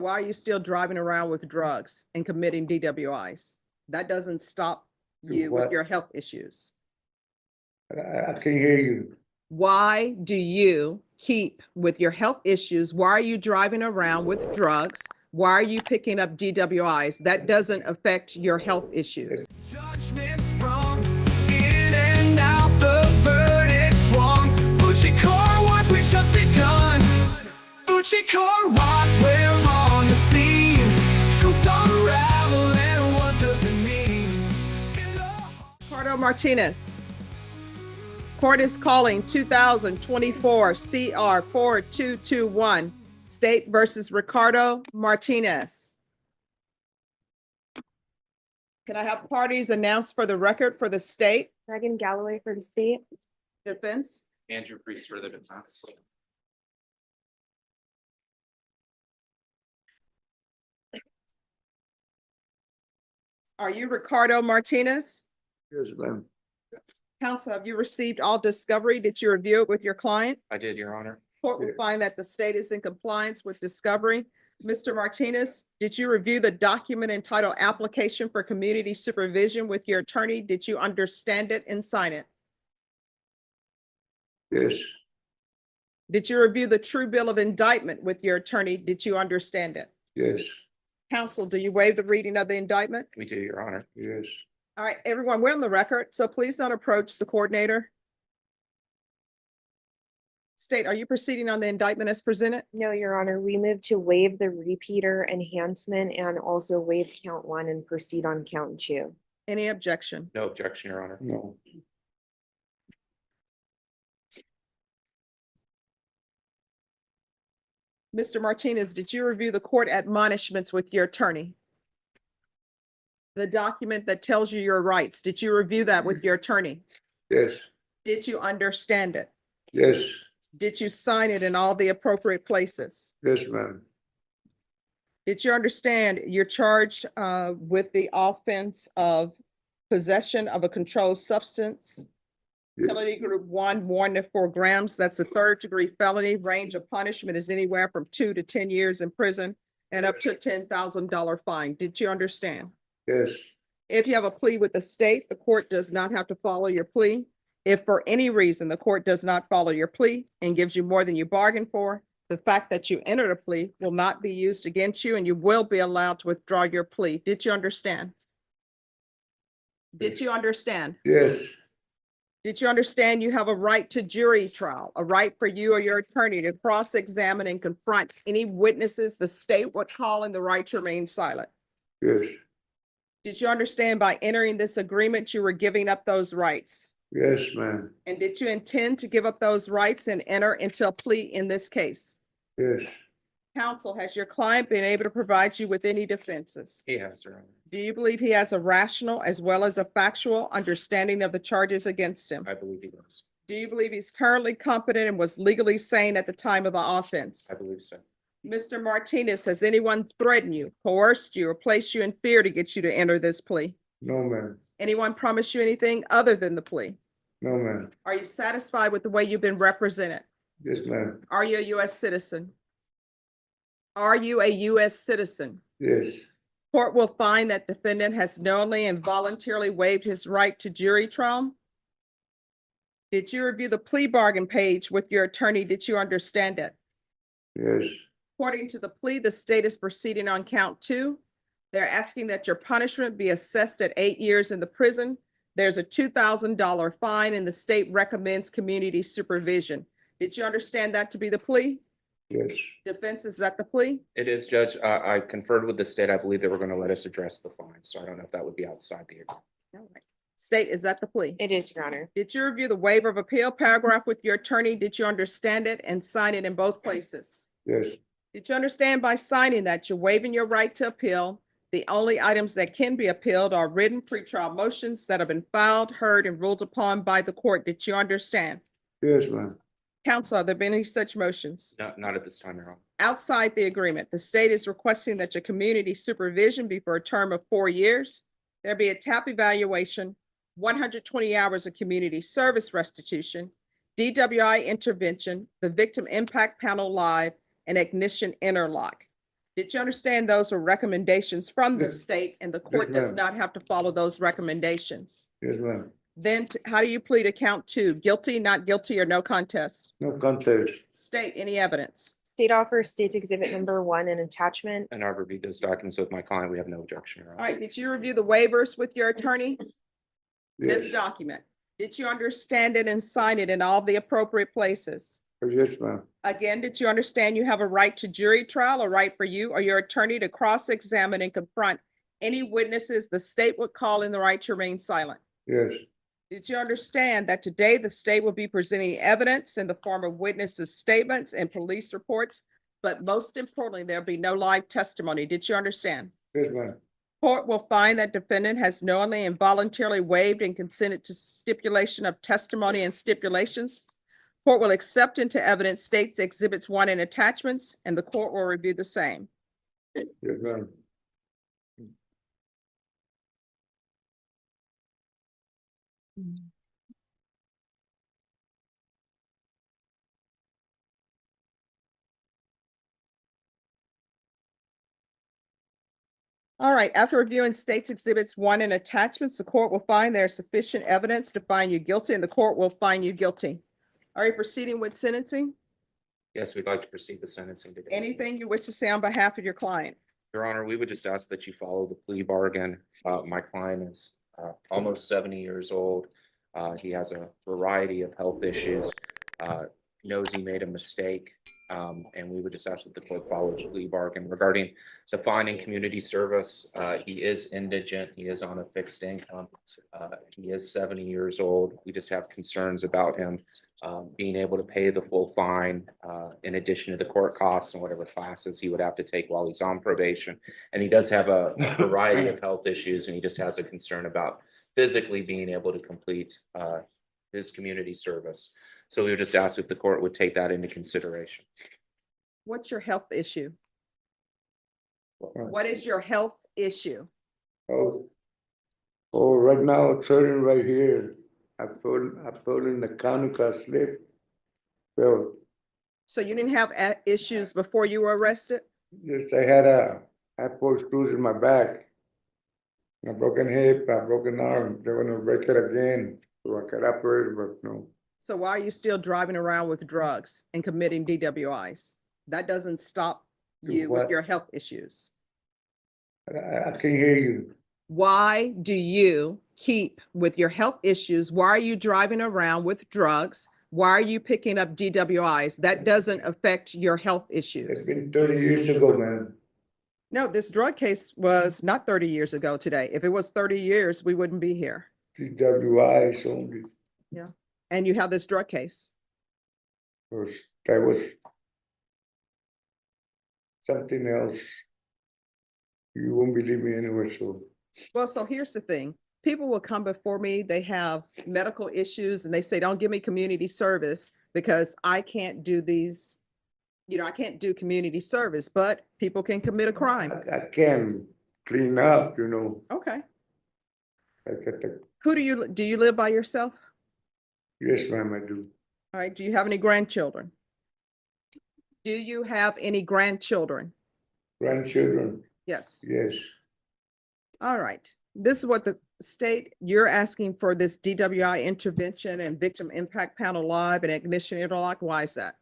Why are you still driving around with drugs and committing DWIs? That doesn't stop you with What? your health issues. I can't hear you. Why do you keep with your health issues? Why are you driving around with drugs? Why are you picking up DWIs? That doesn't affect your health issues. Judgment's sprung in and out, the verdict's swung. Oouchie car watch, we've just begun. Oouchie car watch, we're on the scene. Truth's unraveling, what does it mean? Ricardo Martinez. Court is calling 2024 CR 4221, State versus Ricardo Martinez. Can I have parties announced for the record for the state? Megan Galloway for the state. Defense? Andrew Priest for the defense. Are you Ricardo Martinez? Yes, ma'am. Counsel, have you received all discovery? Did you review it with your client? I did, Your Honor. Court will find that the state is in compliance with discovery. Mr. Martinez, did you review the document entitled Application for Community Supervision with your attorney? Did you understand it and sign it? Yes, Did you review the true bill of indictment with your attorney? Did you understand it? yes, Counsel, do you waive the reading of the indictment? We do, Your Honor. yes. All right, everyone, we're on the record, so please don't approach the coordinator. State, are you proceeding on the indictment as presented? No, Your Honor, we move to waive the repeater enhancement and also waive count 1 and proceed on count 2. Any objection? No objection, Your Honor. No, Mr. Martinez, did you review the court admonishments with your attorney? The document that tells you your rights, did you review that with your attorney? yes, Did you understand it? yes, Did you sign it in all the appropriate places? yes, ma'am. Did you understand you're charged with the offense of possession of a controlled substance? Yes. Felony group 1, more than 4 grams. That's a 3rd-degree felony. Range of punishment is anywhere from 2 to 10 years in prison and up to a $10,000 fine. Did you understand? Yes, If you have a plea with the state, the court does not have to follow your plea. If for any reason the court does not follow your plea and gives you more than you bargained for, the fact that you entered a plea will not be used against you and you will be allowed to withdraw your plea. Did you understand? Did you understand? yes, Did you understand you have a right to jury trial, a right for you or your attorney to cross-examine and confront any witnesses the state would call and the right to remain silent? yes, Did you understand by entering this agreement, you were giving up those rights? yes, ma'am. And did you intend to give up those rights and enter into a plea in this case? Yes, Counsel, has your client been able to provide you with any defenses? He has, Your Honor. Do you believe he has a rational as well as a factual understanding of the charges against him? I believe he does. Do you believe he's currently competent and was legally sane at the time of the offense? I believe so. Mr. Martinez, has anyone threatened you, coerced you, or placed you in fear to get you to enter this plea? no, ma'am. Anyone promised you anything other than the plea? No, ma'am. Are you satisfied with the way you've been represented? Yes, ma'am. Are you a U.S. citizen? Are you a U.S. citizen? Yes, Court will find that defendant has knowingly and voluntarily waived his right to jury trial. Did you review the plea bargain page with your attorney? Did you understand it? yes, According to the plea, the state is proceeding on count 2. They're asking that your punishment be assessed at 8 years in the prison. There's a $2,000 fine and the state recommends community supervision. Did you understand that to be the plea? yes, Defense, is that the plea? It is, Judge. I conferred with the state. I believe they were going to let us address the fine, so I don't know if that would be outside the agreement. All right. State, is that the plea? It is, Your Honor. Did you review the waiver of appeal paragraph with your attorney? Did you understand it and sign it in both places? yes, Did you understand by signing that you're waiving your right to appeal? The only items that can be appealed are written pretrial motions that have been filed, heard, and ruled upon by the court. Did you understand? yes, ma'am. Counsel, have there been any such motions? No, not at this time, Your Honor. Outside the agreement, the state is requesting that your community supervision be for a term of 4 years. There be a TAP evaluation, 120 hours of community service restitution, DWI intervention, the victim impact panel live, and ignition interlock. Did you understand those were recommendations from the Yes. state and the court does ma'am. not have to follow those recommendations? Yes, ma'am. Then how do you plead to count two? Guilty, not guilty, or no contest? No contest. State any evidence. State offers states exhibit number 1 and attachment. And I've reviewed those documents with my client. We have no objection, Your Honor. All right, did you review the waivers with your attorney? This Yes, document, did you understand it and sign it in all the appropriate places? yes, ma'am. Again, did you understand you have a right to jury trial, a right for you or your attorney to cross-examine and confront any witnesses the state would call in the right to remain silent? Yes, Did you understand that today the state will be presenting evidence in the form of witnesses' statements and police reports? But most importantly, there'll be no live testimony. Did you understand? yes, ma'am. Court will find that defendant has knowingly and voluntarily waived and consented to stipulation of testimony and stipulations. Court will accept into evidence states exhibits 1 and attachments, and the court will review the same. Yes, ma'am. All right, after reviewing states exhibits 1 and attachments, the court will find there is sufficient evidence to find you guilty, and the court will find you guilty. Are you proceeding with sentencing? Yes, we'd like to proceed with sentencing today. Anything you wish to say on behalf of your client? Your Honor, we would just ask that you follow the plea bargain. My client is almost 70 years old. He has a variety of health issues, knows he made a mistake. And we would just ask that the court follow the plea bargain regarding defining community service. He is indigent. He is on a fixed income. He is 70 years old. We just have concerns about him being able to pay the full fine in addition to the court costs and whatever classes he would have to take while he's on probation. And he does have a variety of health issues, and he just has a concern about physically being able to complete his community service. So we would just ask if the court would take that into consideration. What's your health issue? Uh, What is your health issue? Oh, right now it's hurting right here. I fell in the county car slip. Well, So you didn't have issues before you were arrested? yes, I had 4 screws in my back. A broken hip, a broken arm. They're gonna break it again, so I could operate, but no. So why are you still driving around with drugs and committing DWIs? That doesn't stop Do you with what? your health issues. I can't hear you. Why do you keep with your health issues? Why are you driving around with drugs? Why are you picking up DWIs? That doesn't affect your health It's issues. been 30 years ago, man. No, this drug case was not 30 years ago today. If it was 30 years, we wouldn't be here. DWIs only. And you have this drug case. That was something else. You won't believe me anyway, so. Well, so here's the thing. People will come before me, they have medical issues and they say, don't give me community service because I can't do these, I can't do community service, but people can commit a crime. I can clean up, you know. Okay. I got the, Who do you live by yourself? yes, ma'am, I do. All right. Do you have any grandchildren? Do you have any grandchildren? Grandchildren, Yes. yes. All right. This is what the state, you're asking for this DWI intervention and victim impact panel live and ignition interlock. Why is that?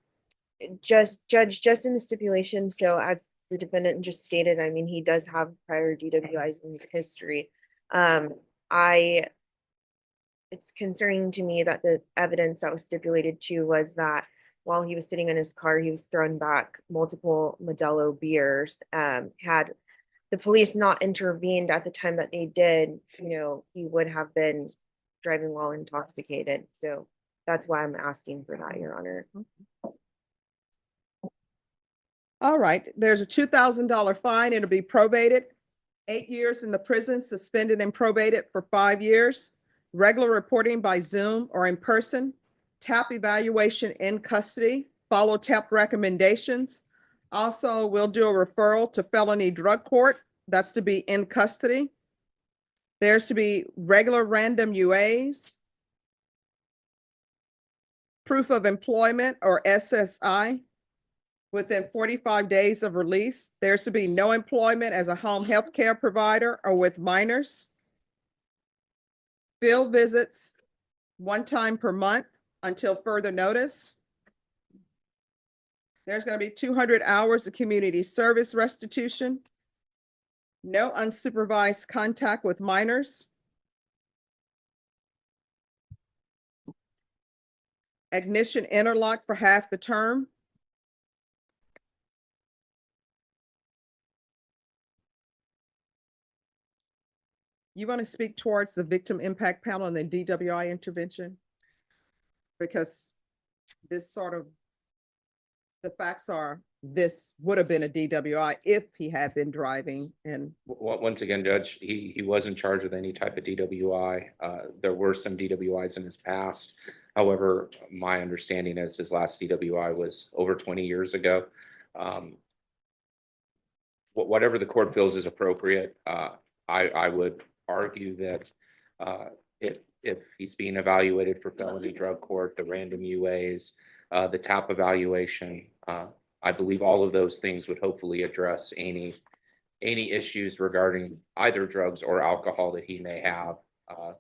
Just in the stipulation, so as the defendant just stated, I mean, he does have prior DWIs in his history. It's concerning to me that the evidence that was stipulated to was that while he was sitting in his car, he was throwing back multiple Modelo beers. Had the police not intervened at the time that they did, he would have been driving while intoxicated. So that's why I'm asking for that, Your Honor. All right. There's a $2,000 fine. It'll be probated. 8 years in the prison, suspended and probated for 5 years. Regular reporting by Zoom or in person. TAP evaluation in custody. Follow TAP recommendations. Also, we'll do a referral to felony drug court. That's to be in custody. There's to be regular random UAs. Proof of employment or SSI. Within 45 days of release, there's to be no employment as a home health care provider or with minors. Field visits 1 time per month until further notice. There's going to be 200 hours of community service restitution. No unsupervised contact with minors. Ignition interlock for half the term. You want to speak towards the victim impact panel and the DWI intervention? Because this sort of, the facts are, this would have been a DWI if he had been driving and. Once again, Judge, he wasn't charged with any type of DWI. There were some DWIs in his past. However, my understanding is his last DWI was over 20 years ago. Whatever the court feels is appropriate, I would argue that if he's being evaluated for felony drug court, the random UAs, the TAP evaluation, I believe all of those things would hopefully address any issues regarding either drugs or alcohol that he may have,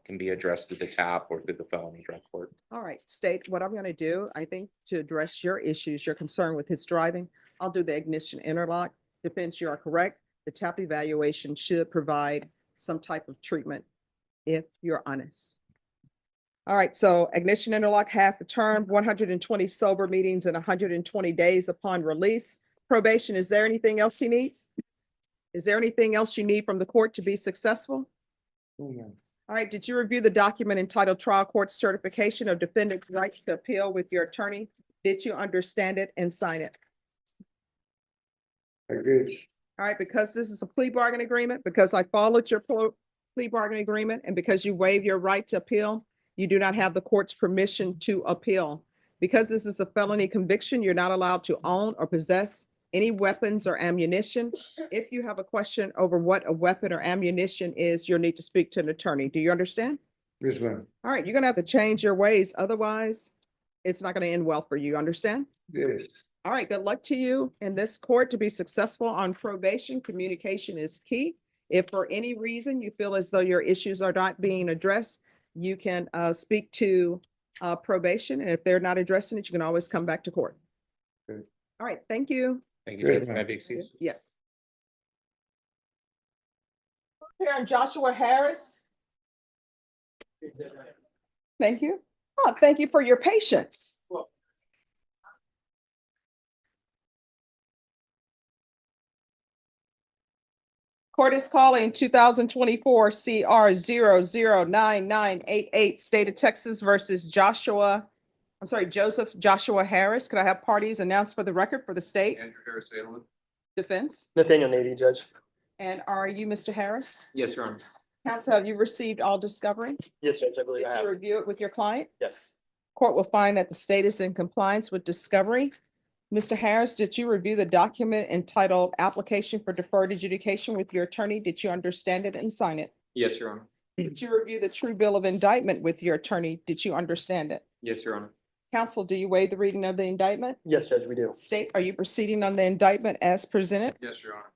can be addressed through the TAP or through the felony drug court. All right, State, what I'm going to do, I think to address your issues, your concern with his driving, I'll do the ignition interlock. Defense, you are correct. The TAP evaluation should provide some type of treatment if you're honest. All right, so ignition interlock, half the term, 120 sober meetings in 120 days upon release. Probation, is there anything else he needs? Is there anything else you need from the court to be successful? Oh, man. All right, did you review the document entitled Trial Court Certification of Defendants' Rights to Appeal with your attorney? Did you understand it and sign it? I did. All right, because this is a plea bargain agreement, because I followed your plea bargain agreement, and because you waive your right to appeal, you do not have the court's permission to appeal. Because this is a felony conviction, you're not allowed to own or possess any weapons or ammunition. If you have a question over what a weapon or ammunition is, you'll need to speak to an attorney. Do you understand? Yes, ma'am. All right, you're gonna have to change your ways. Otherwise, it's not gonna end well for you. Understand? Yes. All right, good luck to you in this court. To be successful on probation, communication is key. If for any reason you feel as though your issues are not being addressed, you can speak to probation, and if they're not addressing it, you can always come back to court. Okay. All right, thank you. Thank you, Good, Judge. May I ma'am. be excused? Yes. Here, Joshua Harris. Thank you. Oh, thank you for your patience. Court is calling 2024 CR 009988, State of Texas versus Joseph Joshua Harris. Could I have parties announced for the record for the state? Andrew Harris Salem. Defense. Nathaniel Navy, Judge. And are you Mr. Harris? Yes, Your Honor. Counsel, have you received all discovery? Yes, Judge, I believe Did I you have. review it with your client? Yes. Court will find that the state is in compliance with discovery. Mr. Harris, did you review the document entitled Application for Deferred Adjudication with your attorney? Did you understand it and sign it? Yes, Your Honor. Did you review the true bill of indictment with your attorney? Did you understand it? Yes, Your Honor. Counsel, do you waive the reading of the indictment? Yes, Judge, we do. State, are you proceeding on the indictment as presented? Yes, Your Honor.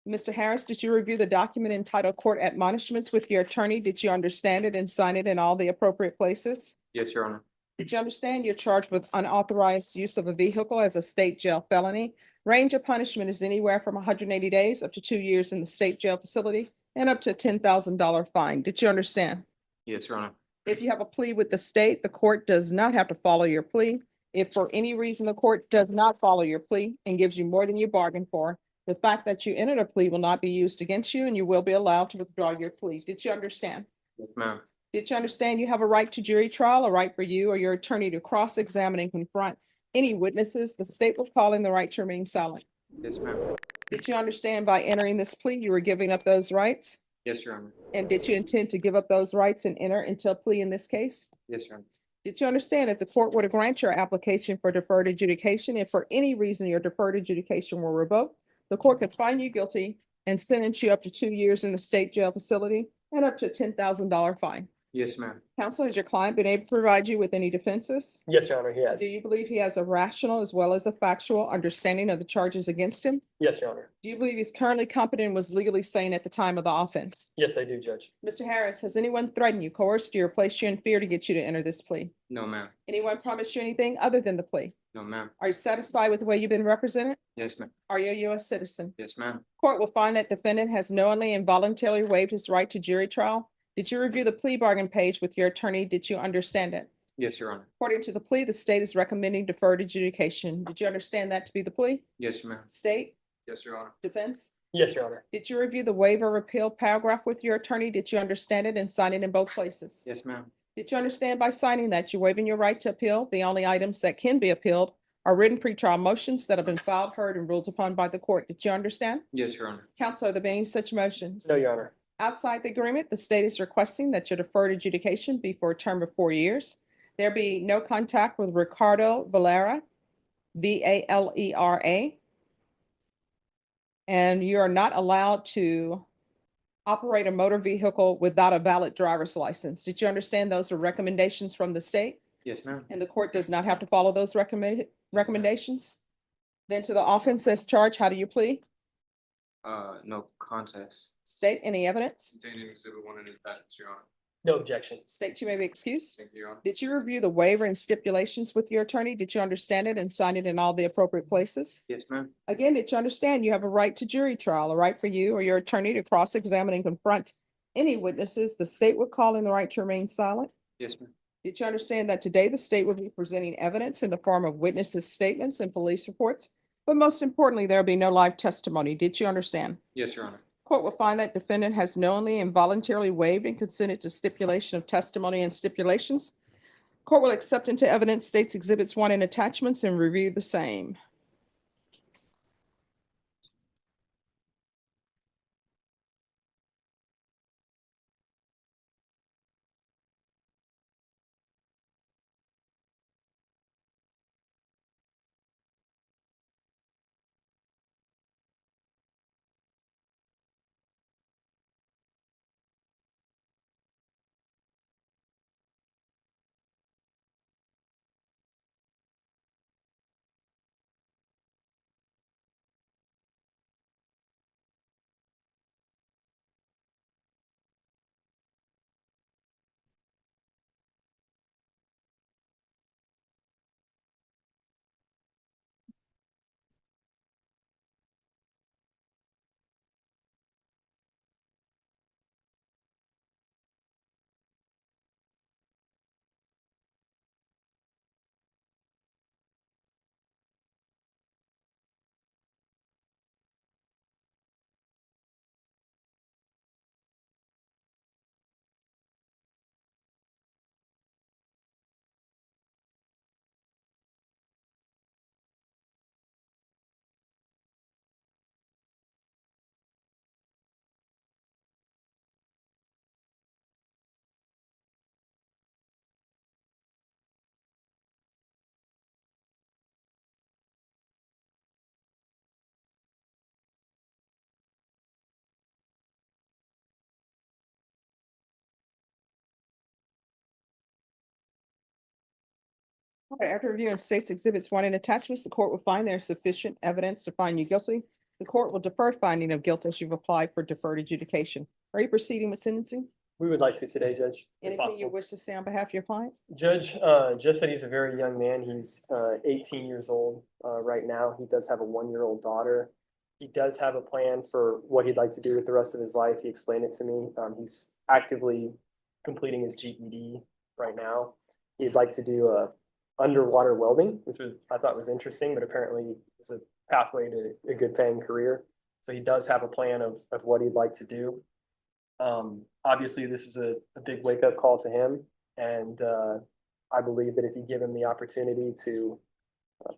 Mr. Harris, did you review the document entitled Court Admonishments with your attorney? Did you understand it and sign it in all the appropriate places? Yes, Your Honor. Did you understand you're charged with unauthorized use of a vehicle as a state jail felony? Range of punishment is anywhere from 180 days up to 2 years in the state jail facility and up to a $10,000 fine. Did you understand? Yes, Your Honor. If you have a plea with the state, the court does not have to follow your plea. If for any reason the court does not follow your plea and gives you more than you bargained for, the fact that you entered a plea will not be used against you and you will be allowed to withdraw your plea. Did you understand? Yes, ma'am. Did you understand you have a right to jury trial, a right for you or your attorney to cross-examine and confront any witnesses? The state will call in the right to remain silent. Yes, ma'am. Did you understand by entering this plea, you were giving up those rights? Yes, Your Honor. And did you intend to give up those rights and enter into a plea in this case? Yes, Your Honor. Did you understand if the court were to grant your application for deferred adjudication, if for any reason your deferred adjudication were revoked, the court could find you guilty and sentence you up to 2 years in the state jail facility and up to a $10,000 fine? Yes, ma'am. Counsel, has your client been able to provide you with any defenses? Yes, Your Honor, he has. Do you believe he has a rational as well as a factual understanding of the charges against him? Yes, Your Honor. Do you believe he's currently competent and was legally sane at the time of the offense? Yes, I do, Judge. Mr. Harris, has anyone threatened you, coerced you, or placed you in fear to get you to enter this plea? No, ma'am. Anyone promised you anything other than the plea? No, ma'am. Are you satisfied with the way you've been represented? Yes, ma'am. Are you a U.S. citizen? Yes, ma'am. Court will find that defendant has knowingly and voluntarily waived his right to jury trial. Did you review the plea bargain page with your attorney? Did you understand it? Yes, Your Honor. According to the plea, the state is recommending deferred adjudication. Did you understand that to be the plea? Yes, ma'am. State, Yes, Your Honor. defense? Yes, Your Honor. Did you review the waiver repeal paragraph with your attorney? Did you understand it and sign it in both places? Yes, ma'am. Did you understand by signing that you're waiving your right to appeal? The only items that can be appealed are written pretrial motions that have been filed, heard, and ruled upon by the court. Did you understand? Yes, Your Honor. Counsel, are there any such motions? No, Your Honor. Outside the agreement, the state is requesting that your deferred adjudication be for a term of 4 years. There be no contact with Ricardo Valera, Valera. And you are not allowed to operate a motor vehicle without a valid driver's license. Did you understand those are recommendations from the state? Yes, ma'am. And the court does not have to follow those recommendations? Then to the offense that's charged, how do you plead? No contest. State, any evidence? Containing exhibit 1 and attachments, Your Honor. No objection. State, you may be excused. Thank you, Your Honor. Did you review the waiver and stipulations with your attorney? Did you understand it and sign it in all the appropriate places? Yes, ma'am. Again, did you understand you have a right to jury trial, a right for you or your attorney to cross-examine and confront any witnesses the state would call in the right to remain silent? Yes, ma'am. Did you understand that today the state will be presenting evidence in the form of witnesses' statements and police reports? But most importantly, there will be no live testimony. Did you understand? Yes, Your Honor. Court will find that defendant has knowingly and voluntarily waived and consented to stipulation of testimony and stipulations. Court will accept into evidence states exhibits 1 and attachments and review the same. Okay, after reviewing states exhibits 1 and attachments, the court will find there is sufficient evidence to find you guilty. The court will defer finding of guilt as you've applied for deferred adjudication. Are you proceeding with sentencing? We would like to today, Judge, if Anything you possible. wish to say on behalf of your client? Judge, just that he's a very young man. He's 18 years old right now. He does have a 1-year-old daughter. He does have a plan for what he'd like to do with the rest of his life. He explained it to me. He's actively completing his GED right now. He'd like to do underwater welding, which I thought was interesting, but apparently is a pathway to a good paying career. So he does have a plan of what he'd like to do. Obviously, this is a big wake up call to him. And I believe that if you give him the opportunity to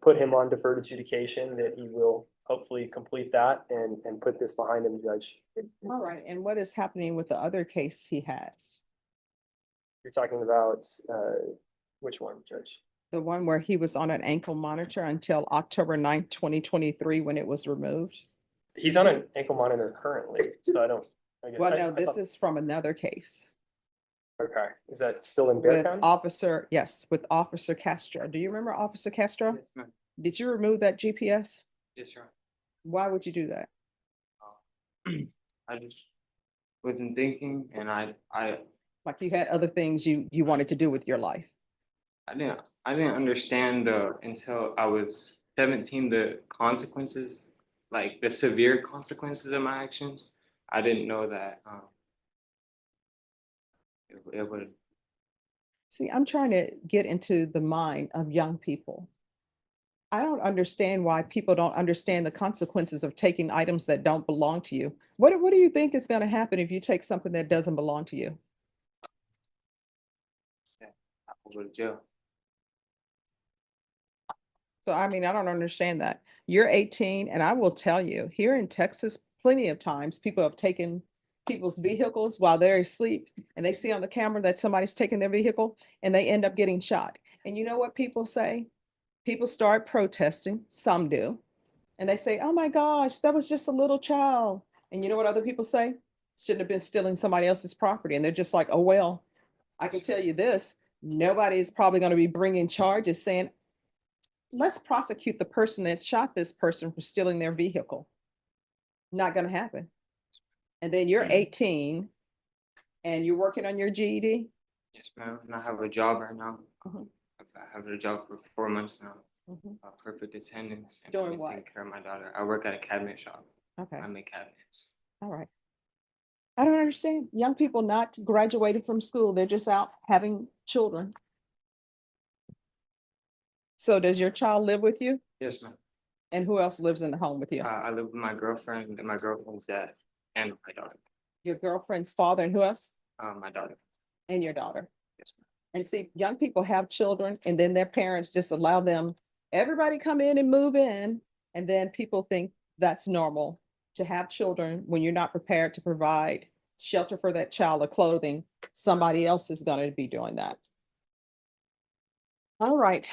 put him on deferred adjudication, that he will hopefully complete that and put this behind him, Judge. All right, and what is happening with the other case he has? You're talking about which one, Judge? The one where he was on an ankle monitor until October 9th, 2023, when it was removed? He's on an ankle monitor currently, so I don't. I guess- Well, I no, this thought- is from another case. Okay, is that still in Bear with County? Officer, yes, with Officer Castro. Do you remember Officer Castro? Yes, ma'am. Did you remove that GPS? Yes, Your Why would you do that? Honor. I just wasn't thinking and Like you had other things you wanted to do with your life? I didn't understand until I was 17 the consequences, like the severe consequences of my actions. I didn't know that it would. See, I'm trying to get into the mind of young people. I don't understand why people don't understand the consequences of taking items that don't belong to you. What do you think is going to happen if you take something that doesn't belong to you? I would go to jail. So, I mean, I don't understand that. You're 18, and I will tell you, here in Texas, plenty of times people have taken people's vehicles while they're asleep, and they see on the camera that somebody's taking their vehicle, and they end up getting shot. And you know what people say? People start protesting, some do, and they say, oh my gosh, that was just a little child. And you know what other people say? Shouldn't have been stealing somebody else's property. And they're just like, oh, well, I can tell you this, nobody is probably going to be bringing charges saying, let's prosecute the person that shot this person for stealing their vehicle. Not going to happen. And then you're 18 and you're working on your GED. Yes, ma'am. And I have a job right now. Mhm. I have a job for 4 months now. Mhm. Perfect attendance. And Doing I've been what? taking care of my daughter. I work at a cabinet shop. Okay, I make cabinets. all right. I don't understand. Young people not graduating from school, they're just out having children. So does your child live with you? Yes, ma'am. And who else lives in the home with you? I live with my girlfriend and my girlfriend's dad and my daughter. Your girlfriend's father and who else? My daughter. And your daughter. Yes, ma'am. And see, young people have children and then their parents just allow them, everybody come in and move in. And then people think that's normal to have children when you're not prepared to provide shelter for that child or clothing. Somebody else is going to be doing that. All right.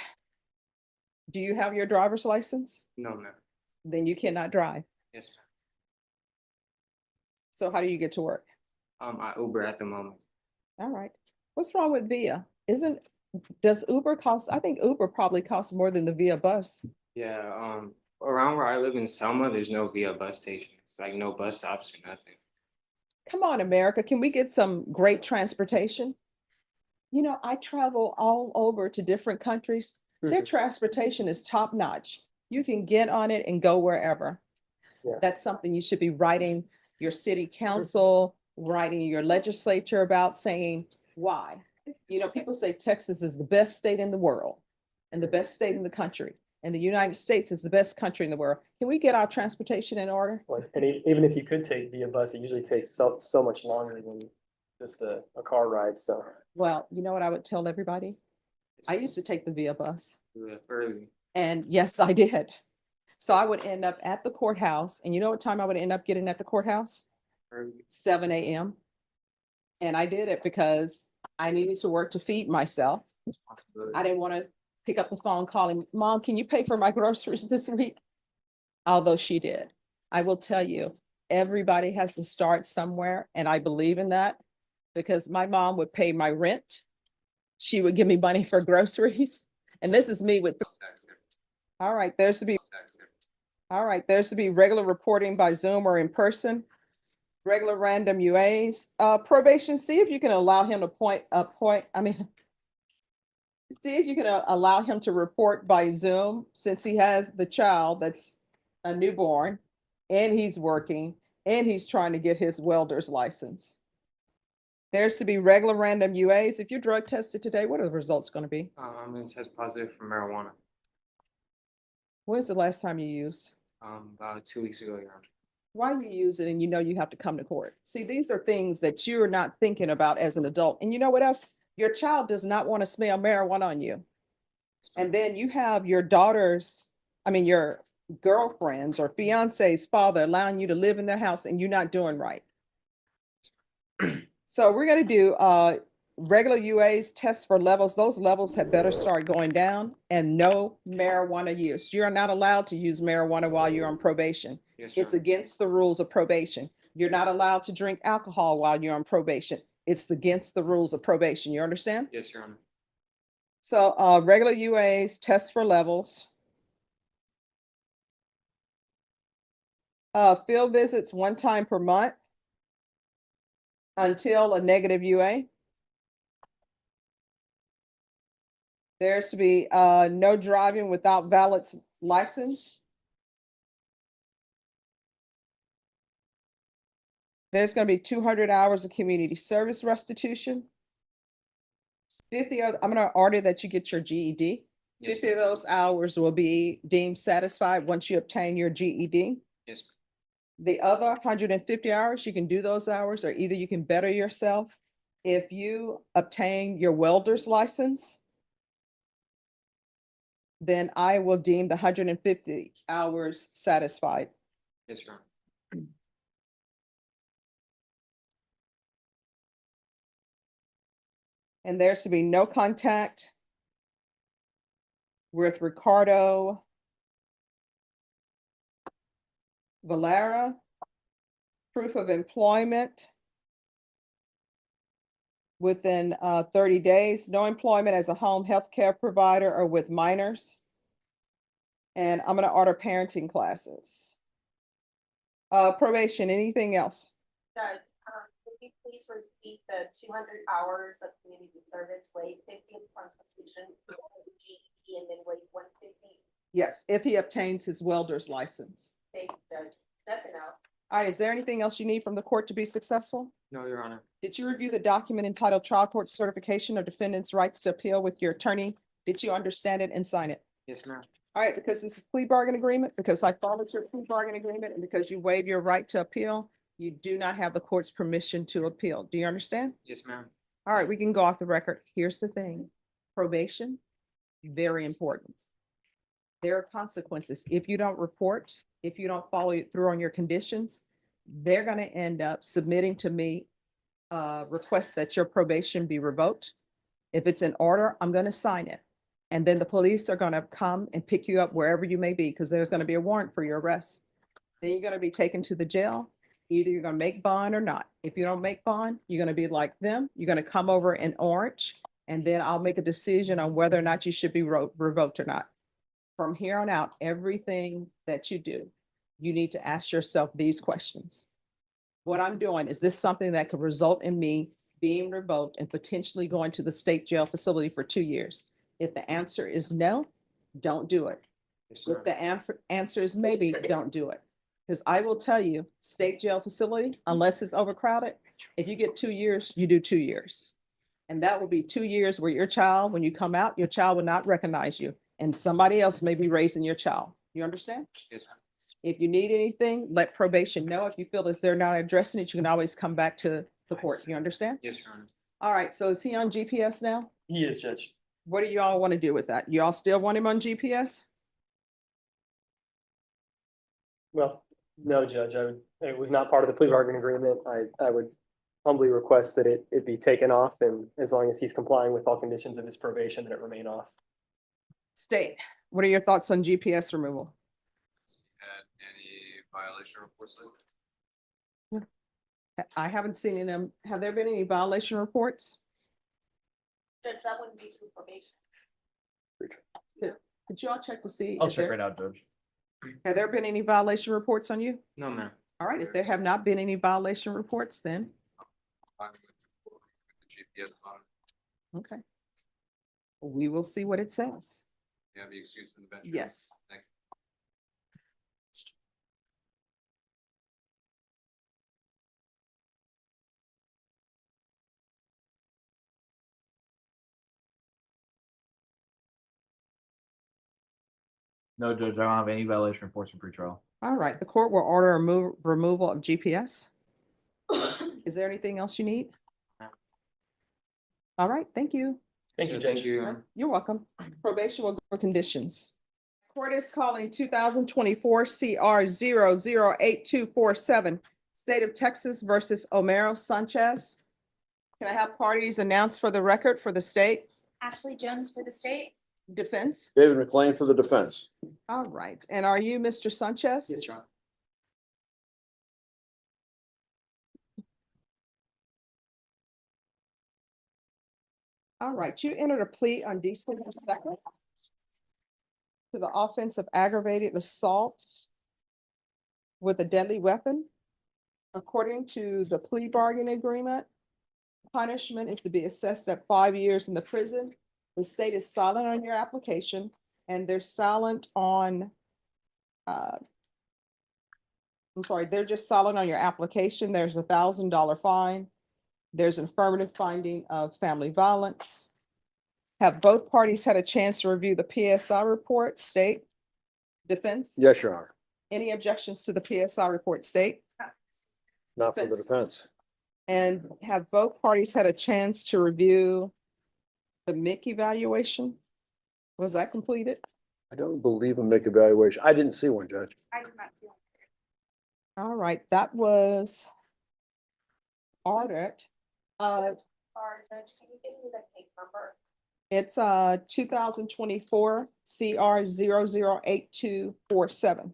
Do you have your driver's license? No, ma'am. Then you cannot drive. Yes, ma'am. So how do you get to work? I Uber at the moment. All right. What's wrong with Via? Does Uber cost, I think Uber probably costs more than the Via bus. Yeah, around where I live in Selma, there's no Via bus station. It's like no bus stops or nothing. Come on, America, can we get some great transportation? You know, I travel all over to different countries. Their transportation is top notch. You can get on it and go wherever. Yeah. That's something you should be writing your city council, writing your legislature about, saying why. You know, people say Texas is the best state in the world and the best state in the country. And the United States is the best country in the world. Can we get our transportation in order? And even if you could take via bus, it usually takes so much longer than just a car ride, so. Well, you know what I would tell everybody? I used to take the Via bus. Do that early. And yes, I did. So I would end up at the courthouse, and you know what time I would end up getting at the courthouse? Early. 7 a.m. And I did it because I needed to work to feed myself. Responsibility. I didn't want to pick up the phone calling, Mom, can you pay for my groceries this week? Although she did. I will tell you, everybody has to start somewhere, and I believe in that because my mom would pay my rent. She would give me money for groceries. And this is me with, all right, there's to be regular reporting by Zoom or in person, regular random UAs, probation, see if you can allow him to see if you can allow him to report by Zoom since he has the child that's a newborn and he's working and he's trying to get his welder's license. There's to be regular random UAs. If you're drug tested today, what are the results going to be? I'm gonna test positive for marijuana. When's the last time you used? About 2 weeks ago, Your Honor. Why you use it and you know you have to come to court? See, these are things that you're not thinking about as an adult. And you know what else? Your child does not want to smell marijuana on you. And then you have your your girlfriend's or fiance's father allowing you to live in their house and you're not doing right. So we're going to do regular UAs, tests for levels. Those levels had better start going down, and no marijuana use. You're not allowed to use marijuana while you're on probation. Yes, Your It's Honor. against the rules of probation. You're not allowed to drink alcohol while you're on probation. It's against the rules of probation. You understand? Yes, Your Honor. So, regular UAs, test for levels. Field visits 1 time per month until a negative UA. There's to be, no driving without valid license. There's gonna be 200 hours of community service restitution. 50 of, I'm gonna order that you get your GED. Yes, 50 of those hours will be deemed satisfied once you obtain your GED. Yes. The other 150 hours, you can do those hours, or either you can better yourself. If you obtain your welder's license, then I will deem the 150 hours satisfied. Yes, Your Honor. And there's to be no contact with Ricardo Valera, proof of employment within 30 days, no employment as a home health care provider or with minors. And I'm gonna order parenting classes. Probation, anything else? Judge, could you please repeat the 200 hours of community service, waive 50 upon completion, GED, and then waive 150? Yes, if he obtains his welder's license. Thank you, Judge. Nothing else. All right, is there anything else you need from the court to be successful? No, Your Honor. Did you review the document entitled Trial Court Certification of Defendants' Rights to Appeal with your attorney? Did you understand it and sign it? Yes, ma'am. All right, because this is plea bargain agreement, because I followed your plea bargain agreement, and because you waive your right to appeal, you do not have the court's permission to appeal. Do you understand? Yes, ma'am. All right, we can go off the record. Here's the thing. Probation, very important. There are consequences. If you don't report, if you don't follow it through on your conditions, they're gonna end up submitting to me request that your probation be revoked. If it's in order, I'm gonna sign it. And then the police are gonna come and pick you up wherever you may be, because there's gonna be a warrant for your arrest. Then you're gonna be taken to the jail. Either you're gonna make bond or not. If you don't make bond, you're gonna be like them. You're gonna come over in orange, and then I'll make a decision on whether or not you should be revoked or not. From here on out, everything that you do, you need to ask yourself these questions. What I'm doing, is this something that could result in me being revoked and potentially going to the state jail facility for 2 years? If the answer is no, don't do it. Yes, If ma'am. the answer is maybe, don't do it. Because I will tell you, state jail facility, unless it's overcrowded, if you get 2 years, you do 2 years. And that will be 2 years where your child, when you come out, your child will not recognize you, and somebody else may be raising your child. You understand? Yes, ma'am. If you need anything, let probation know. If you feel as they're not addressing it, you can always come back to the court. You understand? Yes, Your Honor. All right, so is he on GPS now? He is, Judge. What do you all want to do with that? You all still want him on GPS? Well, no, Judge, it was not part of the plea bargain agreement. I would humbly request that it be taken off, and as long as he's complying with all conditions of his probation, that it remain off. State, what are your thoughts on GPS removal? Had any violation reports lately? I haven't seen any of them. Have there been any violation reports? Judge, that wouldn't be through probation. Could you all check to see? I'll if check there- right now, Judge. Have there been any violation reports on you? No, ma'am. All right, if there have not been any violation reports, then, I'm with the GPS on. okay. We will see what it says. You have the excuse from the bench? Yes. Thank you. No, Judge, I don't have any violation reports from pretrial. All right, the court will order a removal of GPS. Is there anything else you need? All right, thank you. Thank you, Thank Judge. you, Your Honor. You're welcome. Probation will go for conditions. Court is calling 2024 CR 008247, State of Texas versus Omero Sanchez. Can I have parties announced for the record for the state Ashley Jones for the state. defense? David McLean for the defense. All right, and are you Mr. Sanchez? Yes, Your Honor. All right, you entered a plea on December 2nd to the offense of aggravated assault with a deadly weapon. According to the plea bargaining agreement, punishment is to be assessed at 5 years in the prison. The state is silent on your application, and they're silent on, they're just silent on your application. There's $1,000 fine. There's an affirmative finding of family violence. Have both parties had a chance to review the PSI report, state? Defense? Yes, Your Honor. Any objections to the PSI report, state? Not for the Defense. defense. And have both parties had a chance to review the MIC evaluation? Was that completed? I don't believe in make evaluation. I didn't see one, Judge. I did not see one. All right, that was ordered. Sorry, Judge, can you give me the case number? It's 2024 CR 008247.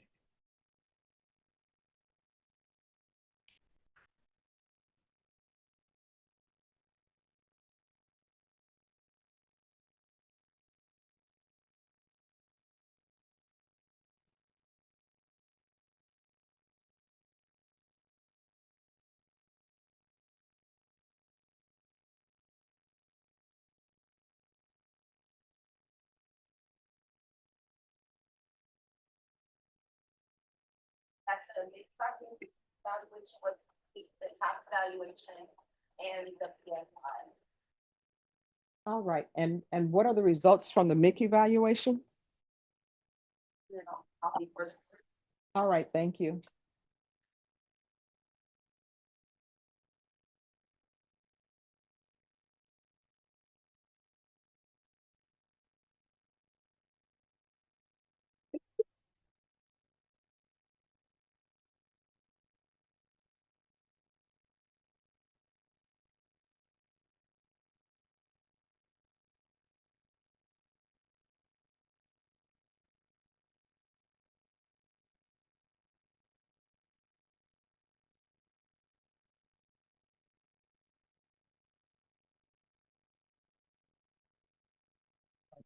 That's the mid-practice evaluation was the top evaluation and the PSI. All right, and what are the results from the MIC evaluation? You know, I'll be first. All right, thank you.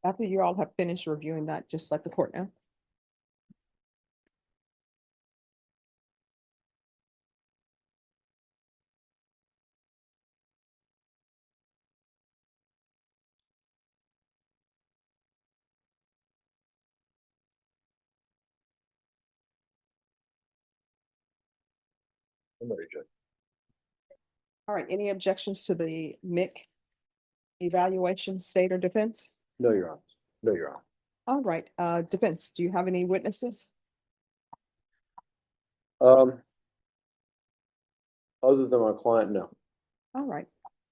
After you all have finished reviewing that, just let the court know. I'm ready, Judge. All right, any objections to the MIC evaluation, state or defense? No, Your Honor. No, Your Honor. All right, defense, do you have any witnesses? Other than my client, no. All right,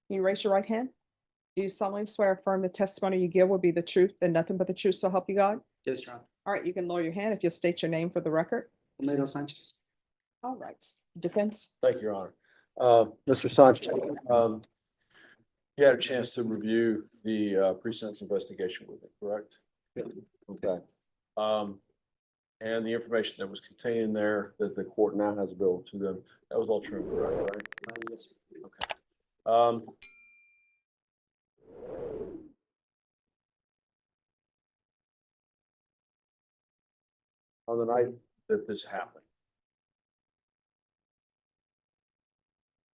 can you raise your right hand? Do you solemnly swear or affirm the testimony you give will be the truth and nothing but the truth, so help you God? Yes, Your Honor. All right, you can lower your hand if you'll state your name for the record. Omero Sanchez. All right, defense? Thank you, Your Honor. Mr. Sanchez, you had a chance to review the pre-sentence investigation with me, correct? Okay. And the information that was contained there that the court now has available to them, that was all true and correct, right? Yes. Okay. On the night that this happened,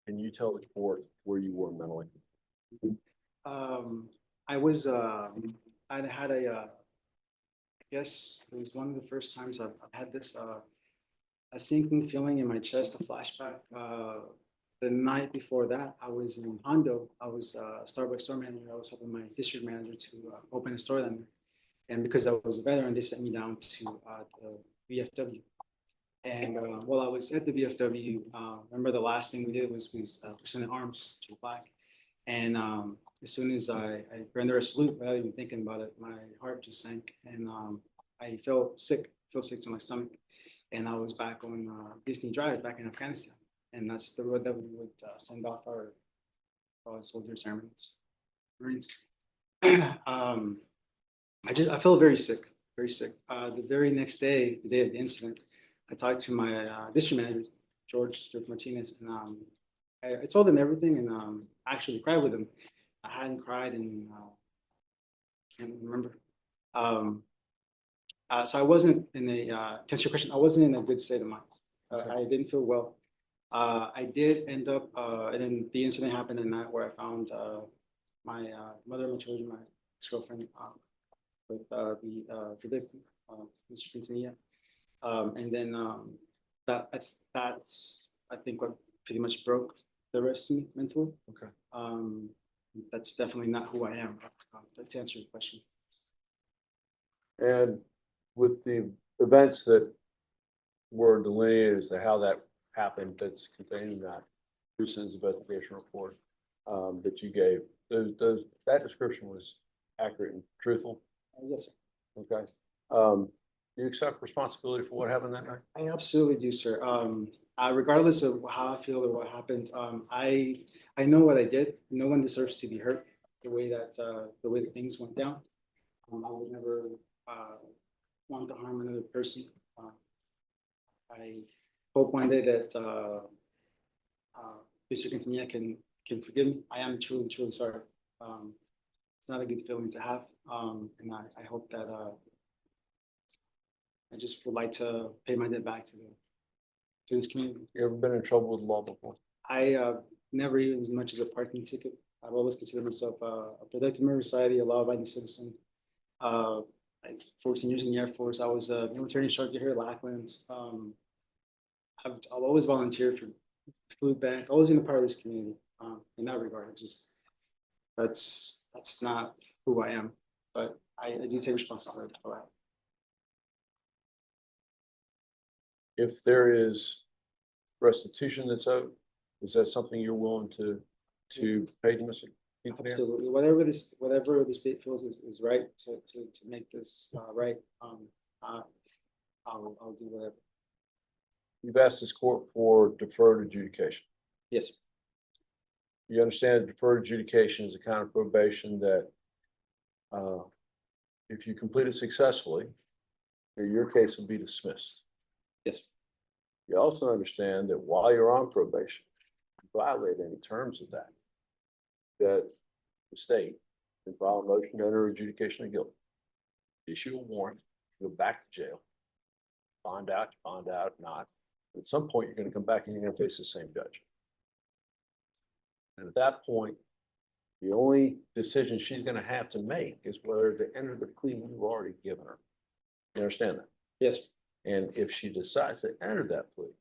can you tell the court where you were mentally? I was, I had I guess it was one of the first times I've had this, a sinking feeling in my chest, a flashback. The night before that, I was in Hondo. I was a Starbucks store manager. I was helping my district manager to open a store then. And because I was a veteran, they sent me down to the VFW. And while I was at the VFW, remember the last thing we did was we presented arms to the flag. And as soon as I rendered a salute, without even thinking about it, my heart just sank, and I felt sick to my stomach. And I was back on Disney Drive, back in Afghanistan, and that's the road that we would send off our soldiers, airmen, Marines. I felt very sick, very sick. The very next day, the day of the incident, I talked to my district manager, George Martinez, and I told him everything, and actually cried with him. I hadn't cried in, can't remember. So I wasn't in a, to answer your question, I wasn't in a good state of mind. I didn't feel well. I did end up, and then the incident happened at night where I found my mother of my children, my ex-girlfriend, with the victim, Mr. Quintanilla. And then that's, I think, what pretty much broke the rest of me mentally. Okay. That's definitely not who I am. But, to answer your question. And with the events that were delineated as to how that happened, that's contained in that pre-sentence investigation report that you gave, that description was accurate and truthful? Yes, sir. Okay. Do you accept responsibility for what happened that night? I absolutely do, sir. Regardless of how I feel or what happened, I know what I did. No one deserves to be hurt the way that things went down. I would never want to harm another person. I hope one day that Mr. Quintanilla can forgive me. I am truly, truly sorry. It's not a good feeling to have, and I hope that I just would like to pay my debt back to this community. You ever been in trouble with the law before? I never even as much as a parking ticket. I've always considered myself a productive member of society, a law-abiding citizen. 14 years in the Air Force. I was a military instructor here at Lackland. I've always volunteered for food bank, always been a part of this community. In that regard, just that's not who I am, but I do take responsibility for that. If there is restitution that's owed, is that something you're willing to pay to Mr. Quintanilla? Absolutely, whatever the state feels is right to make this right. I'll do whatever. You've asked this court for deferred adjudication. Yes, sir. You understand deferred adjudication is a kind of probation that if you complete it successfully, your case will be dismissed. Yes, sir. You also understand that while you're on probation, if you violate any terms of that the state can file a motion to enter adjudication of guilt, issue a warrant, go back to jail, find out, not. At some point, you're going to come back and you're going to face the same judge. And at that point, the only decision she's going to have to make is whether to enter the plea you've already given her. You understand that? Yes, sir. And if she decides to enter that plea,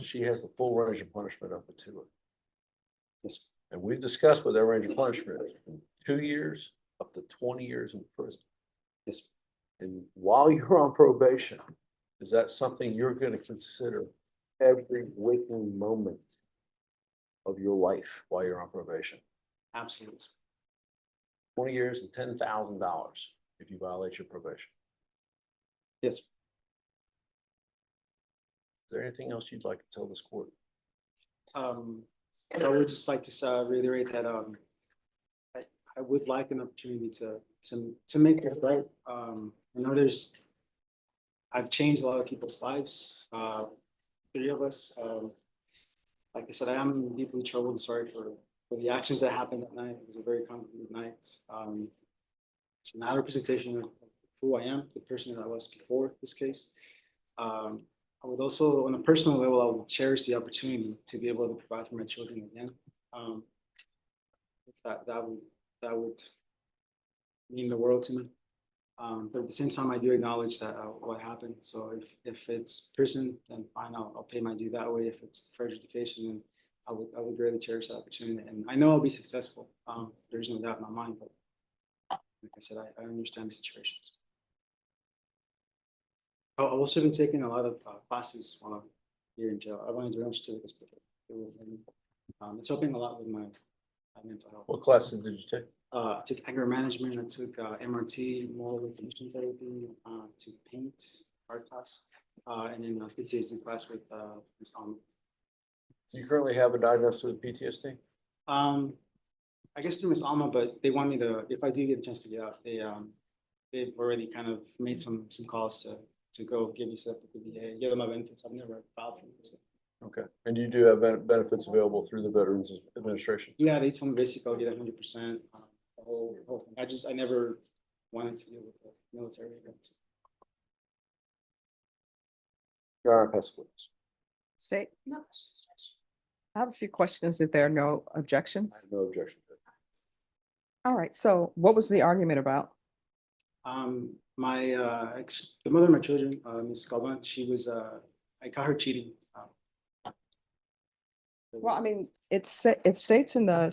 she has the full range of punishment up to her. Yes, sir. And we've discussed what that range of punishment is, from 2 years up to 20 years in prison. Yes, sir. And while you're on probation, is that something you're going to consider every waking moment of your life while you're on probation? Absolutely. 20 years and $10,000 if you violate your probation. Yes, sir. Is there anything else you'd like to tell this court? I would just like to reiterate that I would like an opportunity to make this right. I know I've changed a lot of people's lives. 3 of us. Like I said, I am deeply troubled and sorry for the actions that happened that night. It was a very complicated night. It's not a representation of who I am, the person that I was before this case. I would also, on a personal level, I would cherish the opportunity to be able to provide for my children again. That would mean the world to me. But at the same time, I do acknowledge that what happened. So if it's prison, then fine, I'll pay my due that way. If it's deferred adjudication, then I would really cherish that opportunity. And I know I'll be successful. There's no doubt in my mind. But like I said, I understand the situations. I've also been taking a lot of classes while I'm here in jail. I wanted to learn certificates, but it's helping a lot with my mental health. What classes did you take? I took anger management. I took MRT, moral recognition therapy. Took paint, art class, and then PTSD class with Ms. Alma. Do you currently have a diagnosis with PTSD? I guess through Ms. Alma, but they want me to. If I do get a chance to get out, they've already kind of made some calls to go give me stuff to the VA, give them my benefits. I've never filed for them. So. Okay, and you do have benefits available through the Veterans Administration? Yeah, they told me basically I'll get 100%, the whole thing. I never wanted to deal with the military. Your Honor, pass the witness. State, No questions, Judge. I have a few questions if there are no I objections. have no objection. All right, so what was the argument about? My the mother of my children, Ms. Galvan, she was I caught her cheating. Well, I mean, it states in the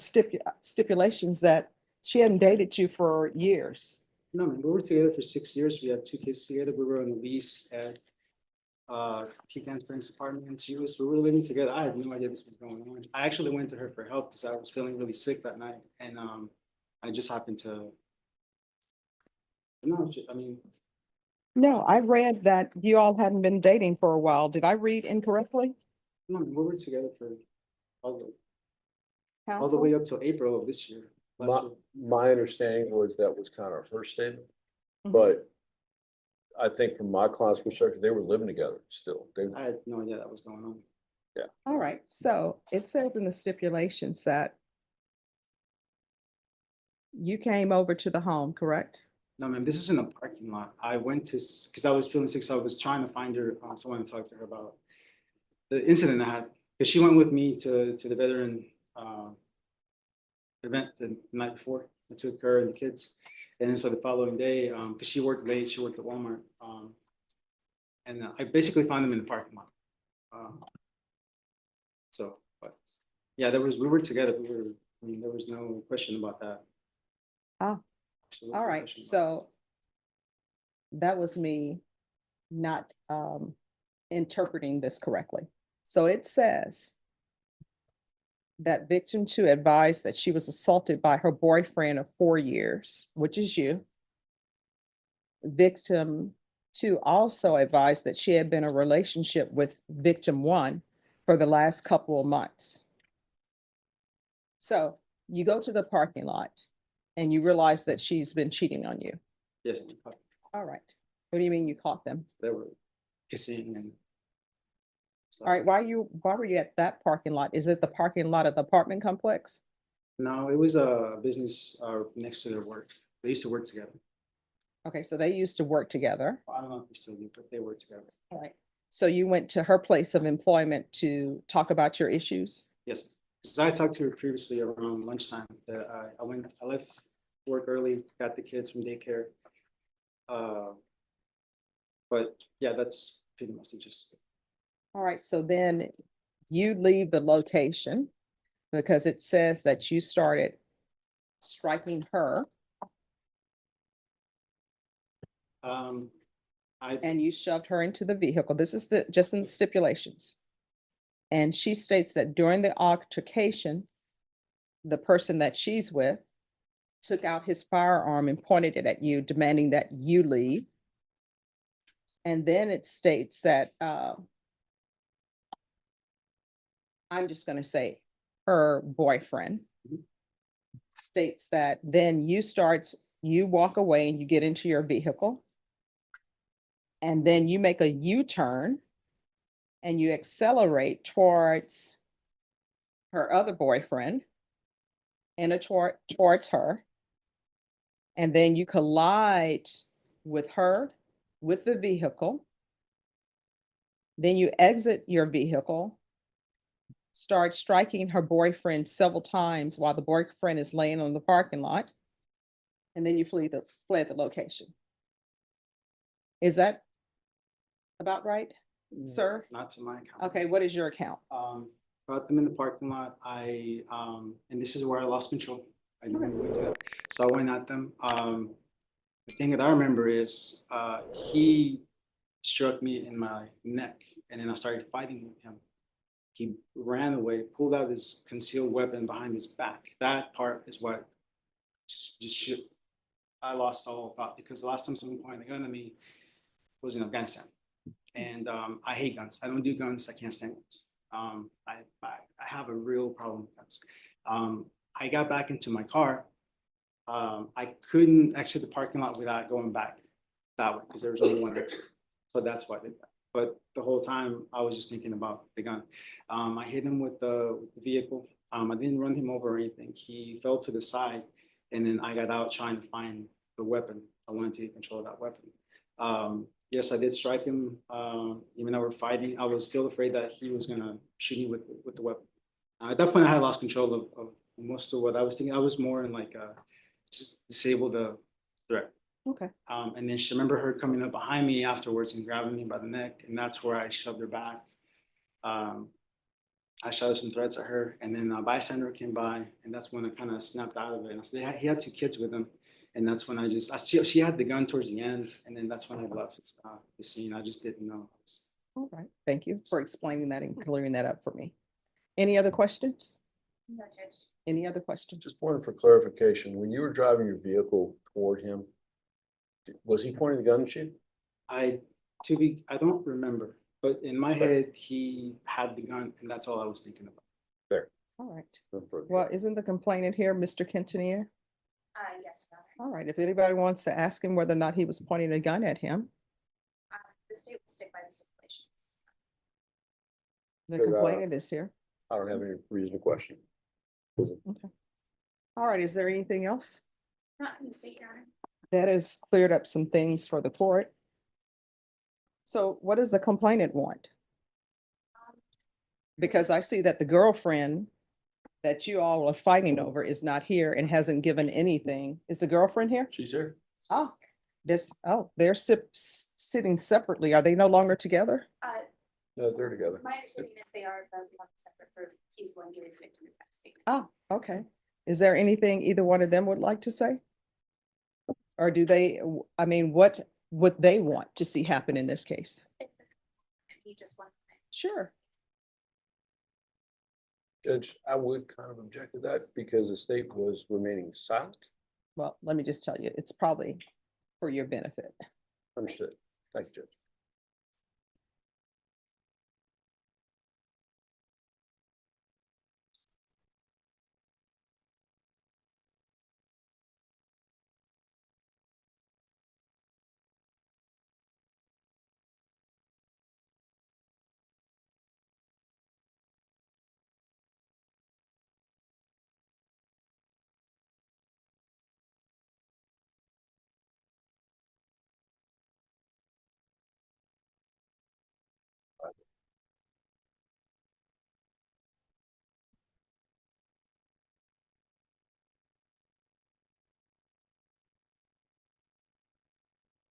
stipulations that she hadn't dated you for years. No, man, we were together for 6 years. We had 2 kids together. We were on a lease at Pecan Springs apartment. We were living together. I had no idea this was going on. I actually went to her for help because I was feeling really sick that night, and I just happened to. No, I mean, No, I read that you all hadn't been dating for a while. Did I read incorrectly? no, we were together for all the Counsel? way up till April of this year. last year. My understanding was that was kind of her statement, Mhm. but I think from my client's perspective, they were living together still. They, I had no idea that was going on. All right, so it says in the stipulations that you came over to the home, correct? No, ma'am, this is in a parking lot. I went to, because I was feeling sick, so I was trying to find her, someone to talk to her about the incident I had. Because she went with me to the veteran event the night before. I took her and the kids. And then so the following day, because she worked late, she worked at Walmart. And I basically found them in the parking lot. But yeah, we were together. I mean, there was no question about that. Ah, Absolutely all no right, question about so that was me not interpreting this correctly. So it says that victim 2 advised that she was assaulted by her boyfriend of 4 years, which is you. Victim 2 also advised that she had been in a relationship with victim 1 for the last couple of months. So you go to the parking lot and you realize that she's been cheating on you. that. Yes, ma'am. All right. What do you mean you caught them? They were kissing and. So- All right, why were you at that parking lot? Is it the parking lot of the apartment complex? No, it was a business next to their work. They used to work together. Okay, so they used to work together. I don't know if they still do, but they work together. All right. So you went to her place of employment to talk about your issues? Yes, because I talked to her previously around lunchtime. That I left work early, got the kids from daycare. But yeah, that's pretty much the gist. All right, so then you leave the location because it says that you started striking her and you shoved her into the vehicle. This is just in the stipulations. And she states that during the altercation, the person that she's with took out his firearm and pointed it at you, demanding that you leave. And then it states that I'm just going to say her boyfriend states that then you walk away and you get into your vehicle. And then you make a U-turn and you accelerate towards her other boyfriend and towards her. And then you collide with her, with the vehicle. Then you exit your vehicle, start striking her boyfriend several times while the boyfriend is laying on the parking lot. And then you fled the location. Is that about right, sir? Not to my account. Okay, what is your account? Brought them in the parking lot. And this is where I lost control. I knew I would do that. So I went at them. The thing that I remember is he struck me in my neck, and then I started fighting with him. He ran away, pulled out his concealed weapon behind his back. That part is what I lost all thought, because the last time someone pointed a gun at me was in Afghanistan. And I hate guns. I don't do guns. I can't stand guns. I have a real problem with guns. I got back into my car. I couldn't exit the parking lot without going back that way because there was only one exit. So that's why I did that. but the whole time I was just thinking about the gun. I hit him with the vehicle. I didn't run him over or anything. He fell to the side, and then I got out trying to find the weapon. I wanted to control that weapon. Yes, I did strike him. Even though we're fighting, I was still afraid that he was gonna shoot me with the weapon. At that point, I had lost control of most of what I was thinking. I was more in like just disable the threat. Okay. And then she remember her coming up behind me afterwards and grabbing me by the neck, and that's where I shoved her back. I shouted some threats at her, and then a bystander came by, and that's when I kind of snapped out of it. And so he had 2 kids with him, and that's when she had the gun towards the end, and then that's when I left the scene. I just didn't know. All right. Thank you for explaining that and clearing that up for me. Any other questions? No, Judge. Any other questions? Just wanted for clarification, when you were driving your vehicle toward him, was he pointing the gun at you? I don't remember, but in my head, he had the gun, and that's all I was thinking about. There. All right. No further. Well, isn't the complainant here, Mr. Quintanilla? Yes, Your Honor. All right. If anybody wants to ask him whether or not he was pointing a gun at him, The state will stick by the stipulations. the Good, complainant is here. I don't have any reason to question. Okay. All right. Is there anything else? Not in the state, Your Honor. That has cleared up some things for the court. So what does the complainant want? Because I see that the girlfriend that you all are fighting over is not here and hasn't given anything. Is the girlfriend here? She's here. Oh, they're sitting separately. Are they no longer together? No, they're together. My understanding is they are both separate for he's one giving the victim a back statement. Oh, okay. Is there anything either one of them would like to say? Or do they, I mean, what would they want to see happen in this case? He just wanted. Sure. Judge, I would kind of object to that because the state was remaining silent. Well, let me just tell you, it's probably for your benefit. Understood. Thank you, Judge.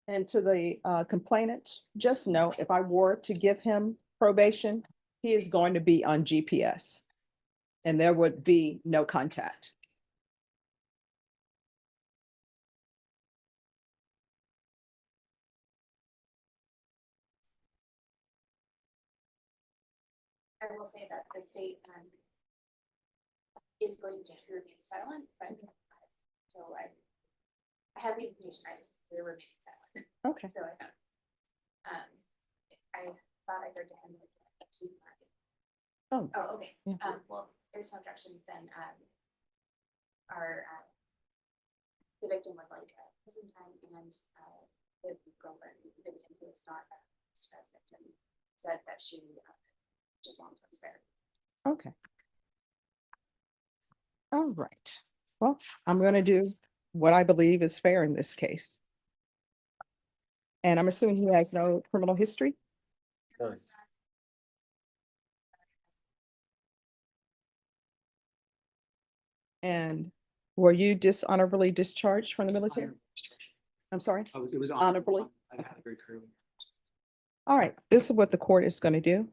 And to the complainant, just know if I were to give him probation, he is going to be on GPS and there would be no contact. I will say that the state is going to remain silent, but so I have the information, I just, they're remaining silent. Okay. So I don't. I thought I heard to him. Oh, Oh, okay. Yeah. Well, there's no objections then, our, the victim would like prison time and, the girlfriend, Vivian, who is not a stress victim, said that she just wants what's fair. okay. All right. Well, I'm going to do what I believe is fair in this case. And I'm assuming he has no criminal history? No. And were you dishonorably discharged from the military? I'm sorry? It was Honorably? I had a great career. All right, this is what the court is going to do.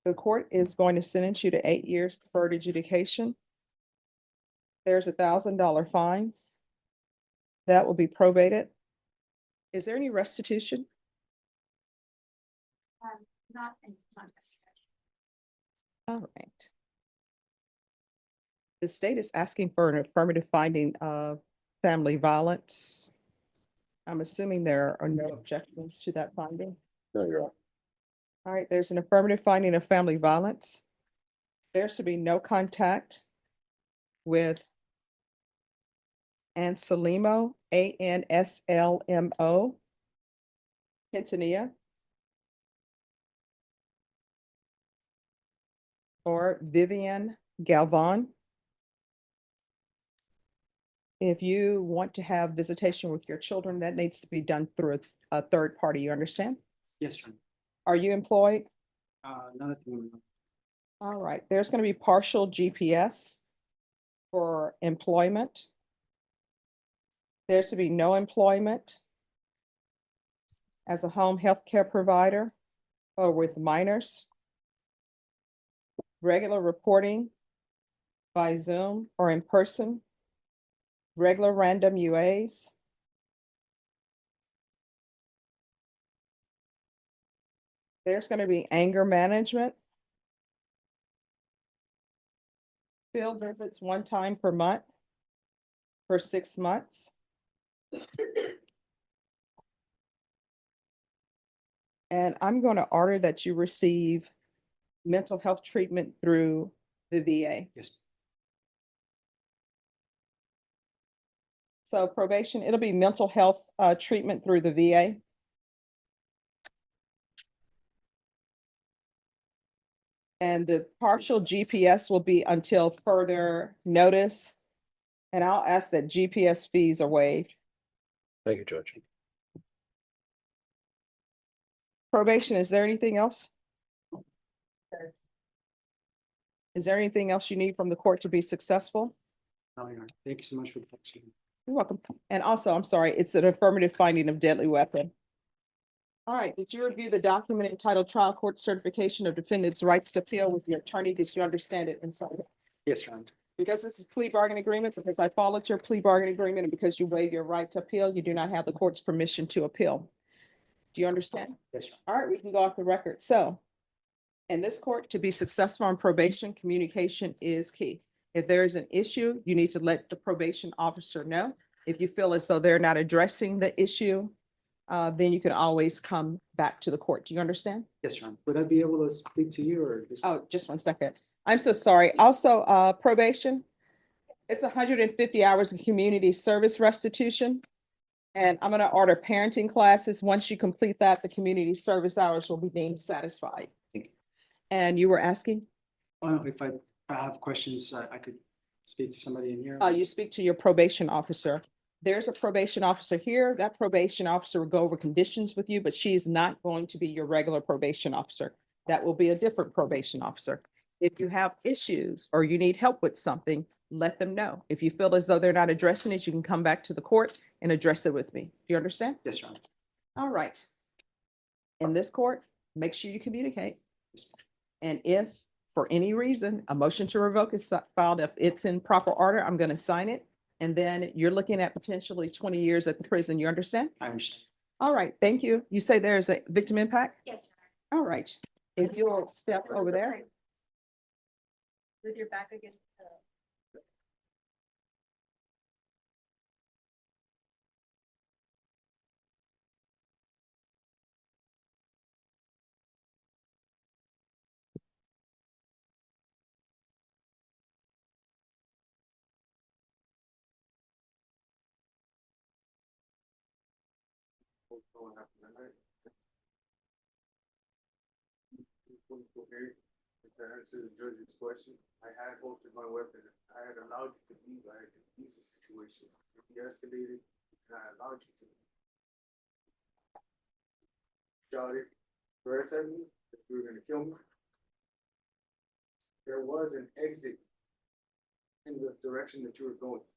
The court is going to sentence you to 8 years deferred adjudication. There's $1,000 fine. That will be probated. Is there any restitution? Not in context. All right. The state is asking for an affirmative finding of family violence. I'm assuming there are no objections to that finding. No, you're right. All right, there's an affirmative finding of family violence. There should be no contact with Anselmo, Anslmo, Quintanilla. or Vivian Galvan. If you want to have visitation with your children, that needs to be done through a third party, you understand? Yes, Your Are you employed? Honor. Not at the moment. All right, there's going to be partial GPS for employment. There's to be no employment as a home health care provider or with minors. Regular reporting by Zoom or in person. Regular random UAs. There's going to be anger management. Field visits one time per month for 6 months. And I'm going to order that you receive mental health treatment through the VA. Yes. So probation, it'll be mental health treatment through the VA. And the partial GPS will be until further notice. And I'll ask that GPS fees are waived. Thank you, Judge. Probation, is there anything else? Is there anything else you need from the court to be successful? No, Your Honor. Thank you so much for the opportunity. You're welcome. And also, I'm sorry, it's an affirmative finding of deadly weapon. All right, did you review the document entitled Trial Court Certification of Defendants' Rights to Appeal with your attorney? Did you understand it inside? Yes, Your Honor. Because this is plea bargain agreement, because I followed your plea bargain agreement, and because you waive your right to appeal, you do not have the court's permission to appeal. Do you understand? Yes, Your All right, we can go off the record. So in this court, to be successful on probation, communication is key. If there is an issue, you need to let the probation officer know. If you feel as though they're not addressing the issue, then you can always come back to the court. Do you understand? Yes, Your Honor. Would I be able to speak to you or? Oh, just 1 second. I'm so sorry. Also, probation, it's 150 hours of community service restitution. And I'm gonna order parenting classes. Once you complete that, the community service hours will be deemed satisfied. Thank you. And you were asking? If I have questions, I could speak to somebody in here. You speak to your probation officer. There's a probation officer here. That probation officer will go over conditions with you, but she is not going to be your regular probation officer. That will be a different probation officer. If you have issues or you need help with something, let them know. If you feel as though they're not addressing it, you can come back to the court and address it with me. Do you understand? Yes, Your Honor. All right. In this court, make sure you communicate. Yes, And if for any reason a motion to revoke is filed, if it's in proper order, I'm going to sign it. And then you're looking at potentially 20 years at the prison. You understand? I understand. All right, thank you. You say there's a victim impact? Yes, Your All right. If you'll step over there. Honor. With your back against the. To answer the judge's question, I had holstered my weapon. I had allowed you to leave. I had diffused the situation. It de-escalated, and I allowed you to. Shouted threats at me that you were gonna kill me. There was an exit in the direction that you were going.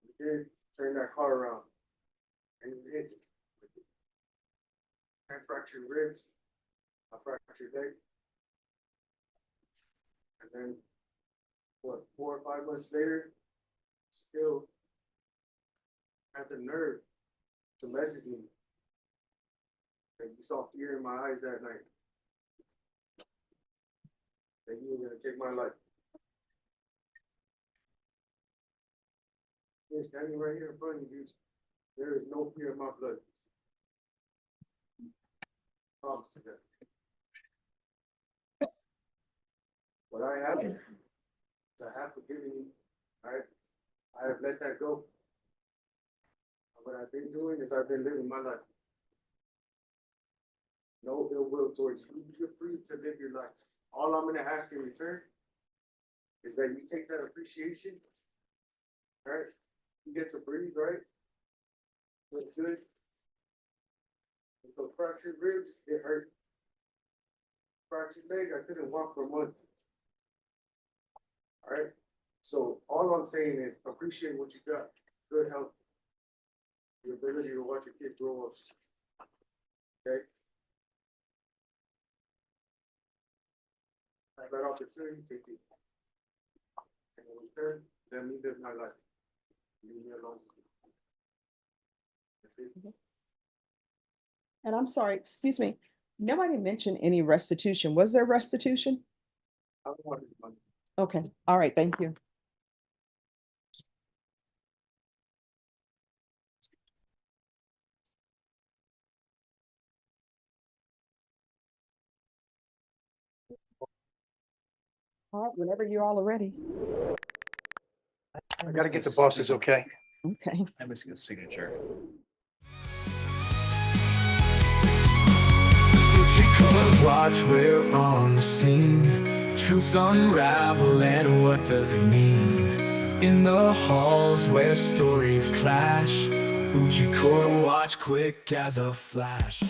You did turn that car around, and you hit it. I fractured ribs. I fractured leg. And then, what, 4 or 5 months later, still had the nerve to message me. And you saw fear in my eyes that night. That you were gonna take my life. You're standing right here in front of you, dude. There is no fear in my blood. Promise to that. What I have is I have forgiven you, alright? I have let that go. And what I've been doing is I've been living my life. no ill will towards you. You're free to live your life. All I'm gonna ask in return is that you take that appreciation, right? You get to breathe, right? Look good. With those fractured ribs, it hurt. Fractured leg, I couldn't walk for months. Alright, so all I'm saying is appreciate what you got, good health. The ability to watch your kids grow up. Okay? Have that opportunity, take it. And in return, let me live my life. Leave me alone. That's it. And I'm sorry, excuse me, nobody mentioned any restitution. Was there restitution? I don't want this money. Okay, all right, thank you. All right, whenever you all are ready. I gotta get the bosses, okay? Okay. I'm missing a signature. Oouchie watch, we're on the scene. Truths unravel and what does it mean? In the halls where stories clash, Oouchie watch quick as a flash.